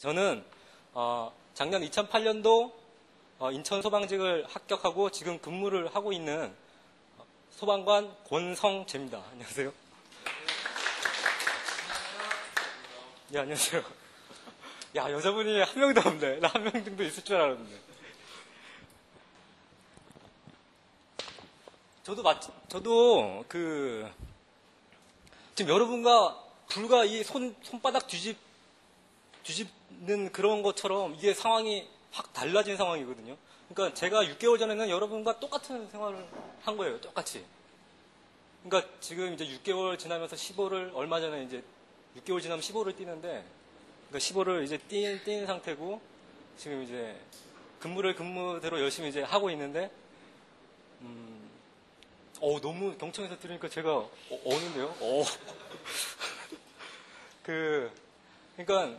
저는 작년 2008년도 인천 소방직을 합격하고 지금 근무를 하고 있는 소방관 권성재입니다. 안녕하세요. 예, 안녕하세요. 야, 여자분이 한 명도 없네. 나 한 명 정도 있을 줄 알았는데. 저도 지금 여러분과 불과 이 손바닥 뒤집는 그런 것처럼 이게 상황이 확 달라진 상황이거든요. 그러니까 제가 6개월 전에는 여러분과 똑같은 생활을 한 거예요. 똑같이. 그러니까 지금 이제 6개월 지나면서 15를 얼마 전에 이제 6개월 지나면 15를 뛰는데, 그러니까 15를 이제 뛴 상태고, 지금 이제 근무를 근무대로 열심히 이제 하고 있는데, 너무 경청에서 들으니까 제가 어는데요. 그러니까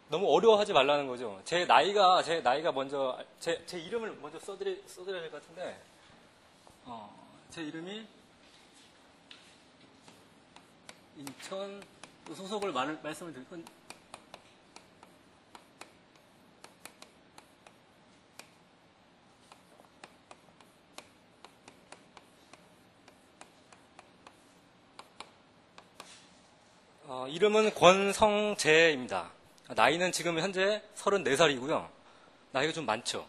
너무 어려워하지 말라는 거죠. 제 나이가 먼저 제 이름을 먼저 써드려야 될 것 같은데, 제 이름이 인천 소속을 말씀을 드릴 이름은 권성재입니다. 나이는 지금 현재 34살이고요. 나이가 좀 많죠.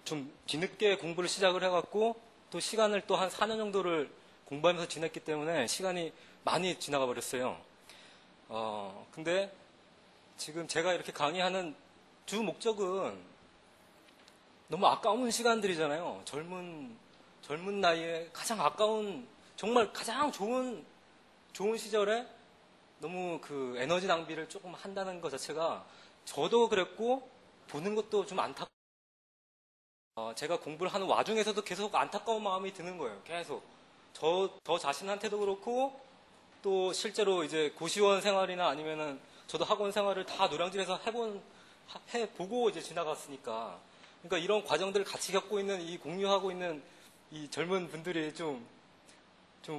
좀 뒤늦게 공부를 시작을 해갖고 또 시간을 또 한 4년 정도를 공부하면서 지냈기 때문에 시간이 많이 지나가 버렸어요. 근데 지금 제가 이렇게 강의하는 주 목적은 너무 아까운 시간들이잖아요. 젊은 나이에 가장 아까운, 정말 가장 좋은 시절에 너무 그 에너지 낭비를 조금 한다는 것 자체가 저도 그랬고 보는 것도 좀 안타까워요. 제가 공부를 하는 와중에서도 계속 안타까운 마음이 드는 거예요. 계속. 저 자신한테도 그렇고 또 실제로 이제 고시원 생활이나 아니면은 저도 학원 생활을 다 노량진에서 해보고 이제 지나갔으니까. 그러니까 이런 과정들을 같이 겪고 있는 공유하고 있는 이 젊은 분들이 좀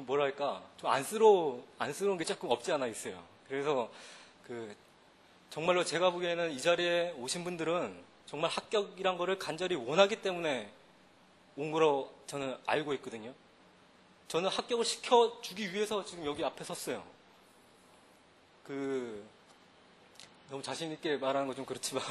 뭐랄까, 좀 안쓰러운 게 조금 없지 않아 있어요. 그래서 정말로 제가 보기에는 이 자리에 오신 분들은 정말 합격이란 거를 간절히 원하기 때문에 온 거로 저는 알고 있거든요. 저는 합격을 시켜주기 위해서 지금 여기 앞에 섰어요. 너무 자신있게 말하는 건 좀 그렇지만,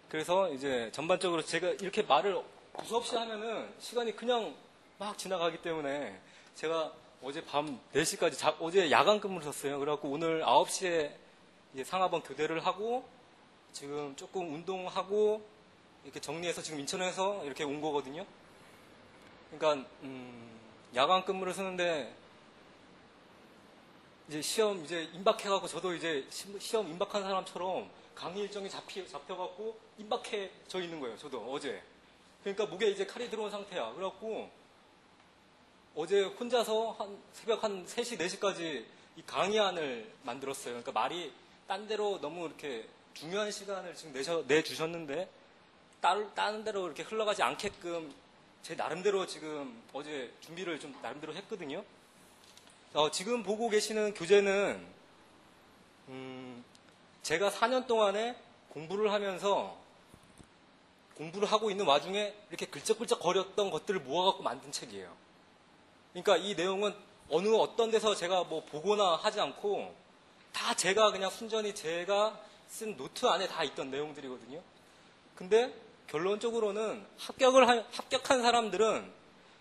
그래서 이제 전반적으로 제가 이렇게 말을 무섭이 하면은 시간이 그냥 막 지나가기 때문에 제가 어제 밤 4시까지 어제 야간 근무를 썼어요. 그래갖고 오늘 9시에 이제 상하번 교대를 하고 지금 조금 운동하고 이렇게 정리해서 지금 인천에서 이렇게 온 거거든요. 그러니까 야간 근무를 쓰는데 이제 시험 이제 임박해갖고 저도 이제 시험 임박한 사람처럼 강의 일정이 잡혀갖고 임박해져 있는 거예요. 저도 어제. 그러니까 목에 이제 칼이 들어온 상태야. 그래갖고 어제 혼자서 새벽 한 3시, 4시까지 이 강의안을 만들었어요. 그러니까 말이 딴 데로 너무 이렇게 중요한 시간을 지금 내주셨는데 다른 데로 이렇게 흘러가지 않게끔 제 나름대로 지금 어제 준비를 좀 나름대로 했거든요. 지금 보고 계시는 교재는 제가 4년 동안에 공부를 하고 있는 와중에 이렇게 글쩍글쩍 거렸던 것들을 모아갖고 만든 책이에요. 그러니까 이 내용은 어떤 데서 제가 뭐 보거나 하지 않고 다 제가 그냥 순전히 제가 쓴 노트 안에 다 있던 내용들이거든요. 근데 결론적으로는 합격한 사람들은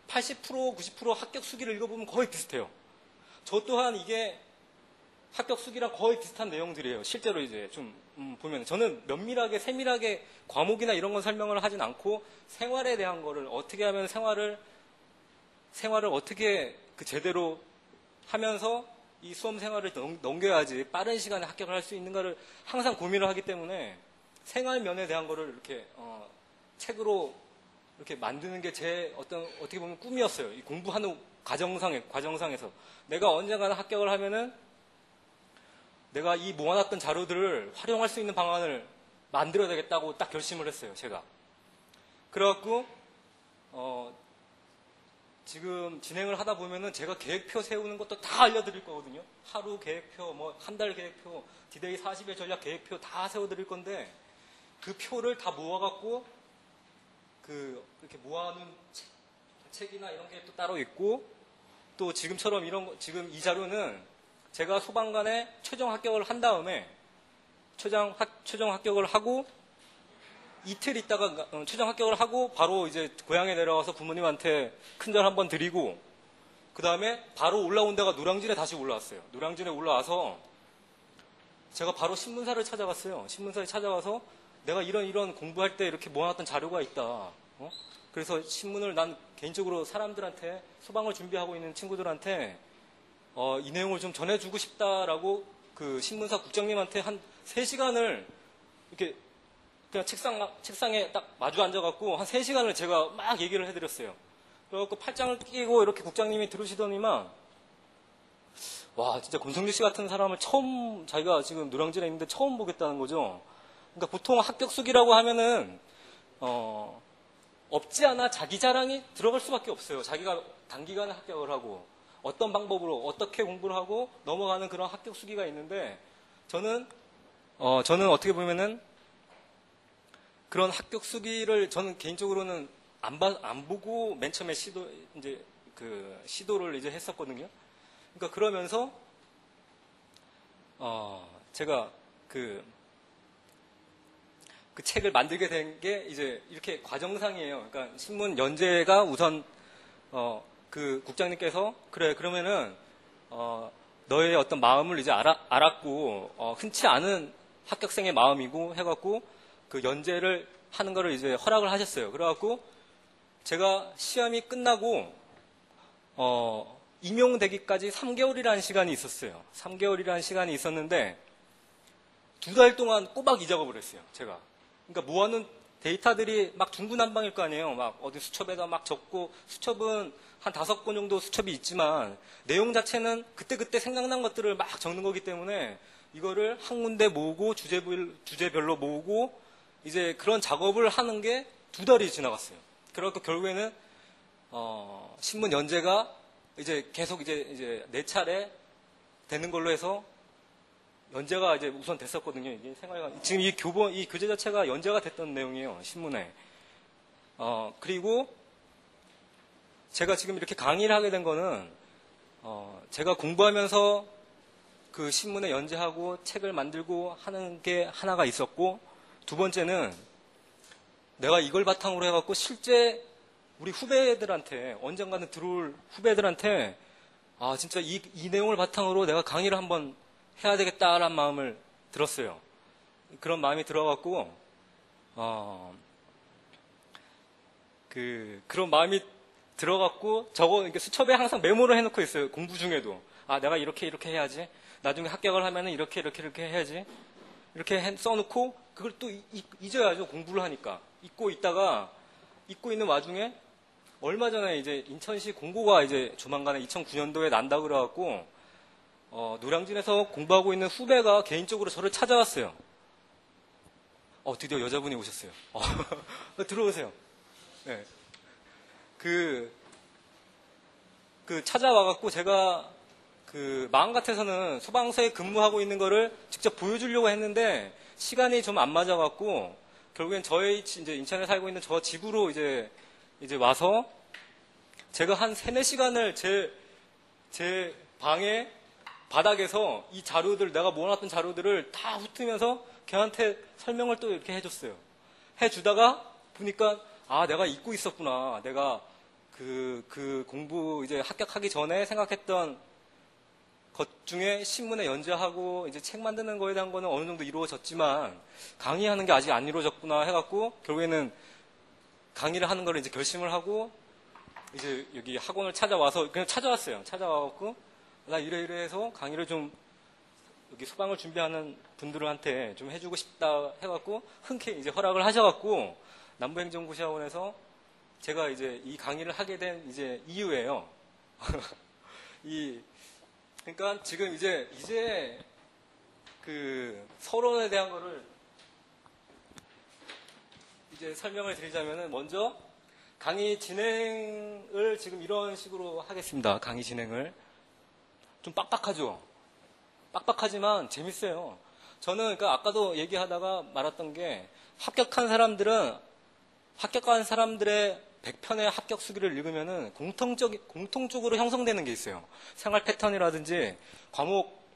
80%, 90% 합격 수기를 읽어보면 거의 비슷해요. 저 또한 이게 합격 수기랑 거의 비슷한 내용들이에요. 실제로 이제 좀 보면 저는 세밀하게 과목이나 이런 건 설명을 하진 않고 생활에 대한 거를 어떻게 하면 생활을 어떻게 제대로 하면서 이 수험 생활을 넘겨야지 빠른 시간에 합격을 할 수 있는가를 항상 고민을 하기 때문에 생활 면에 대한 거를 이렇게 책으로 이렇게 만드는 게 제 어떻게 보면 꿈이었어요. 이 공부하는 과정상에서 내가 언젠가는 합격을 하면은 내가 이 모아놨던 자료들을 활용할 수 있는 방안을 만들어야 되겠다고 딱 결심을 했어요, 제가. 그래갖고, 지금 진행을 하다 보면은 제가 계획표 세우는 것도 다 알려드릴 거거든요. 하루 계획표, 뭐 한 달 계획표, 디데이 40일 전략 계획표 다 세워드릴 건데 그 표를 다 모아갖고 이렇게 모아놓은 책이나 이런 게 또 따로 있고 또 지금처럼 지금 이 자료는 제가 소방관에 최종 합격을 한 다음에 최종 합격을 하고 이틀 있다가 최종 합격을 하고 바로 이제 고향에 내려와서 부모님한테 큰절 한번 드리고 그 다음에 바로 올라온 데가 노량진에 다시 올라왔어요. 노량진에 올라와서 제가 바로 신문사를 찾아갔어요. 신문사에 찾아가서 내가 이런 공부할 때 이렇게 모아놨던 자료가 있다. 그래서 신문을 난 개인적으로 사람들한테 소방을 준비하고 있는 친구들한테 이 내용을 좀 전해주고 싶다라고 그 신문사 국장님한테 한 3시간을 이렇게 그냥 책상에 딱 마주 앉아갖고 한 3시간을 제가 막 얘기를 해드렸어요. 그래갖고 팔짱을 끼고 이렇게 국장님이 들으시더니만 와 진짜 권성주 씨 같은 사람을 자기가 지금 노량진에 있는데 처음 보겠다는 거죠. 그러니까 보통 합격수기라고 하면은 없지 않아 자기 자랑이 들어갈 수밖에 없어요. 자기가 단기간에 합격을 하고 어떤 방법으로 어떻게 공부를 하고 넘어가는 그런 합격수기가 있는데 저는 어떻게 보면은 그런 합격수기를 저는 개인적으로는 안 보고 맨 처음에 시도를 이제 했었거든요. 그러니까 그러면서 제가 그 책을 만들게 된 게 이제 이렇게 과정상이에요. 그러니까 신문 연재가 우선 그 국장님께서 그래 그러면은 너의 어떤 마음을 이제 알았고 흔치 않은 합격생의 마음이고 해갖고 그 연재를 하는 거를 이제 허락을 하셨어요. 그래갖고 제가 시험이 끝나고 임용되기까지 3개월이라는 시간이 있었어요. 3개월이라는 시간이 있었는데 2달 동안 꼬박 이 작업을 했어요. 제가. 그러니까 모아놓은 데이터들이 막 중구난방일 거 아니에요. 막 어디 수첩에다 막 적고 수첩은 한 5권 정도 수첩이 있지만 내용 자체는 그때그때 생각난 것들을 막 적는 거기 때문에 이거를 한 군데 모으고 주제별로 모으고 이제 그런 작업을 하는 게 2달이 지나갔어요. 그래갖고 결국에는 신문 연재가 이제 계속 이제 4차례 되는 걸로 해서 연재가 이제 우선 됐었거든요. 이게 지금 이 교재 자체가 연재가 됐던 내용이에요. 신문에. 그리고 제가 지금 이렇게 강의를 하게 된 거는 제가 공부하면서 그 신문에 연재하고 책을 만들고 하는 게 하나가 있었고 두 번째는 내가 이걸 바탕으로 해갖고 실제 우리 후배들한테 언젠가는 들어올 후배들한테 진짜 이 내용을 바탕으로 내가 강의를 한번 해야 되겠다라는 마음을 들었어요. 그런 마음이 들어갖고 그런 마음이 들어갖고 이렇게 수첩에 항상 메모를 해놓고 있어요. 공부 중에도 내가 이렇게 해야지. 나중에 합격을 하면은 이렇게 해야지. 이렇게 써놓고 그걸 또 잊어야죠. 공부를 하니까 잊고 있는 와중에 얼마 전에 이제 인천시 공고가 이제 조만간에 2009년도에 난다 그래갖고 노량진에서 공부하고 있는 후배가 개인적으로 저를 찾아왔어요. 드디어 여자분이 오셨어요. 들어오세요. 네. 찾아와갖고 제가 마음 같아서는 소방서에 근무하고 있는 거를 직접 보여주려고 했는데 시간이 좀 안 맞아갖고 결국엔 이제 인천에 살고 있는 저 집으로 이제 와서 제가 한 3-4시간을 제 방에 바닥에서 이 자료들 내가 모아놨던 자료들을 다 훑으면서 걔한테 설명을 또 이렇게 해줬어요. 해주다가 보니까 내가 잊고 있었구나. 내가 그 공부 이제 합격하기 전에 생각했던 것 중에 신문에 연재하고 이제 책 만드는 거에 대한 거는 어느 정도 이루어졌지만 강의하는 게 아직 안 이루어졌구나 해갖고 결국에는 강의를 하는 걸 이제 결심을 하고 이제 여기 학원을 찾아와서 그냥 찾아왔어요. 찾아와갖고 나 이래 해서 강의를 좀 여기 소방을 준비하는 분들한테 좀 해주고 싶다 해갖고 흔쾌히 이제 허락을 하셔갖고 남부행정고시학원에서 제가 이제 이 강의를 하게 된 이제 이유예요. 그러니까 지금 이제 그 서론에 대한 거를 이제 설명을 드리자면은 먼저 강의 진행을 지금 이런 식으로 하겠습니다. 강의 진행을. 좀 빡빡하죠? 빡빡하지만 재밌어요. 저는 그러니까 아까도 얘기하다가 말았던 게 합격한 사람들의 100편의 합격 수기를 읽으면은 공통적으로 형성되는 게 있어요. 생활 패턴이라든지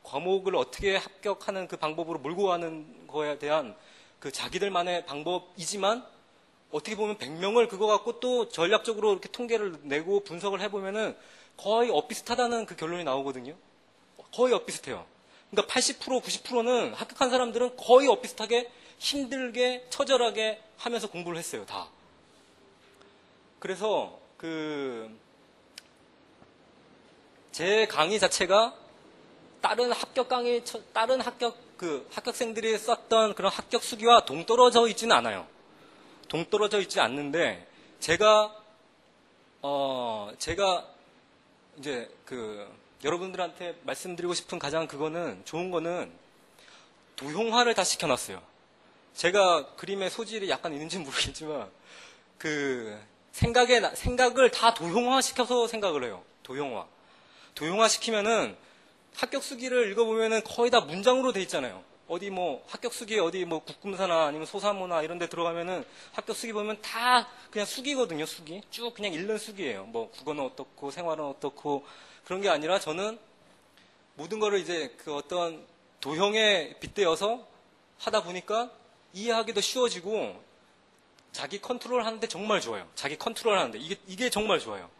과목을 어떻게 합격하는 그 방법으로 몰고 가는 거에 대한 그 자기들만의 방법이지만 어떻게 보면 100명을 그거 갖고 또 전략적으로 이렇게 통계를 내고 분석을 해보면은 거의 엇비슷하다는 그 결론이 나오거든요. 거의 엇비슷해요. 그러니까 80%, 90%는 합격한 사람들은 거의 엇비슷하게 힘들게, 처절하게 하면서 공부를 했어요, 다. 그래서 제 강의 자체가 다른 합격생들이 썼던 그런 합격 수기와 동떨어져 있지는 않아요. 동떨어져 있지 않는데, 제가 이제 여러분들한테 말씀드리고 싶은 가장 좋은 거는 도형화를 다 시켜놨어요. 제가 그림의 소질이 약간 있는지는 모르겠지만, 생각을 다 도형화 시켜서 생각을 해요. 도형화 시키면은 합격 수기를 읽어보면은 거의 다 문장으로 돼 있잖아요. 합격 수기 국금사나 아니면 소사모나 이런 데 들어가면은 합격 수기 보면 다 그냥 수기거든요, 수기. 쭉 그냥 읽는 수기예요. 국어는 어떻고, 생활은 어떻고, 그런 게 아니라 저는 모든 거를 이제 어떤 도형에 빗대어서 하다 보니까 이해하기도 쉬워지고, 자기 컨트롤 하는데 정말 좋아요. 자기 컨트롤 하는데. 이게 정말 좋아요.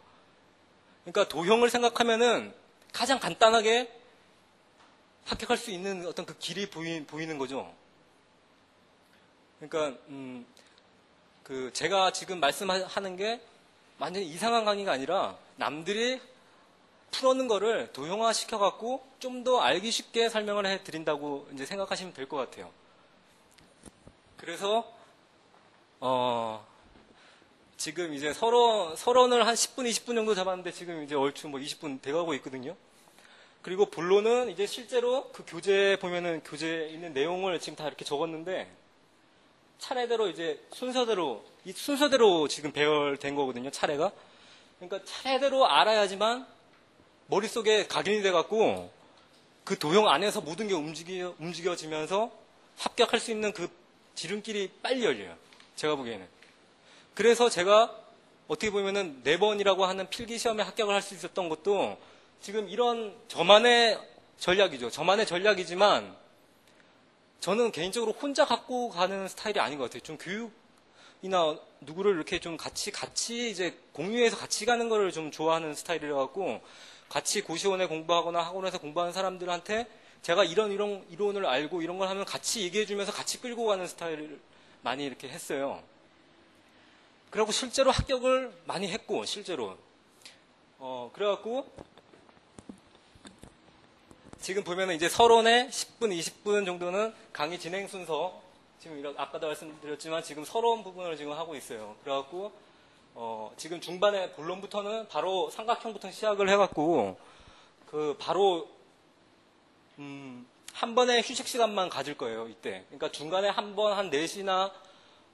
그러니까 도형을 생각하면은 가장 간단하게 합격할 수 있는 어떤 그 길이 보이는 거죠. 그러니까, 제가 지금 말씀하는 게 완전히 이상한 강의가 아니라 남들이 풀어놓은 거를 도형화 시켜갖고 좀 더 알기 쉽게 설명을 해드린다고 이제 생각하시면 될 것 같아요. 그래서, 지금 이제 서론을 한 10분, 20분 정도 잡았는데 지금 이제 얼추 20분 돼가고 있거든요. 그리고 본론은 이제 실제로 그 교재에 보면은 교재에 있는 내용을 지금 다 이렇게 적었는데 차례대로 이제 순서대로 지금 배열된 거거든요. 차례가. 그러니까 차례대로 알아야지만 머릿속에 각인이 돼갖고 그 도형 안에서 모든 게 움직여지면서 합격할 수 있는 그 지름길이 빨리 열려요. 제가 보기에는. 그래서 제가 어떻게 보면은 4번이라고 하는 필기 시험에 합격을 할 수 있었던 것도 지금 이런 저만의 전략이죠. 저만의 전략이지만 저는 개인적으로 혼자 갖고 가는 스타일이 아닌 것 같아요. 좀 교육이나 누구를 이렇게 좀 같이 이제 공유해서 같이 가는 거를 좀 좋아하는 스타일이라 갖고 같이 고시원에 공부하거나 학원에서 공부하는 사람들한테 제가 이런 이론을 알고 이런 걸 하면 같이 얘기해 주면서 같이 끌고 가는 스타일을 많이 이렇게 했어요. 그리고 실제로 합격을 많이 했고, 실제로. 그래갖고, 지금 보면은 이제 서론에 10분, 20분 정도는 강의 진행 순서, 지금 아까도 말씀드렸지만 지금 서론 부분을 지금 하고 있어요. 그래갖고, 지금 중반에 본론부터는 바로 삼각형부터 시작을 해갖고, 바로, 한 번에 휴식 시간만 가질 거예요, 이때. 그러니까 중간에 한 번, 한 4시나,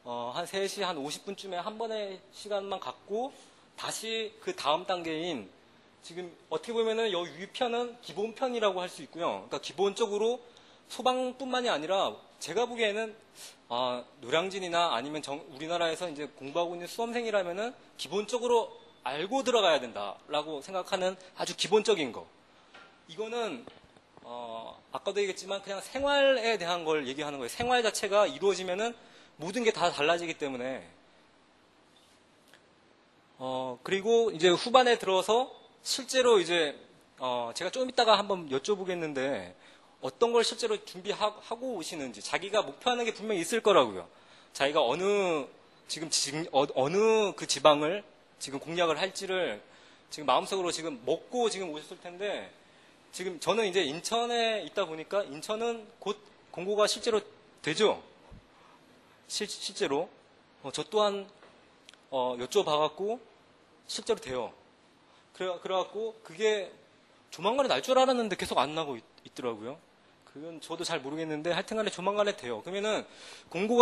한 3시, 한 50분쯤에 한 번의 시간만 갖고 다시 그 다음 단계인 지금 어떻게 보면은 이 위편은 기본편이라고 할 수 있고요. 그러니까 기본적으로 소방뿐만이 아니라 제가 보기에는 노량진이나 아니면 우리나라에서 이제 공부하고 있는 수험생이라면은 기본적으로 알고 들어가야 된다라고 생각하는 아주 기본적인 거. 이거는 아까도 얘기했지만 그냥 생활에 대한 걸 얘기하는 거예요. 생활 자체가 이루어지면은 모든 게 다 달라지기 때문에 그리고 이제 후반에 들어서 실제로 이제 제가 좀 이따가 한번 여쭤보겠는데 어떤 걸 실제로 준비하고 오시는지 자기가 목표하는 게 분명히 있을 거라고요. 자기가 어느 그 지방을 지금 공략을 할지를 지금 마음속으로 지금 먹고 지금 오셨을 텐데 지금 저는 이제 인천에 있다 보니까 인천은 곧 공고가 실제로 되죠. 실제로 저 또한 여쭤봐갖고 실제로 돼요. 그래갖고 그게 조만간에 날 줄 알았는데 계속 안 나고 있더라고요. 그건 저도 잘 모르겠는데 하여튼간에 조만간에 돼요. 그러면은 공고가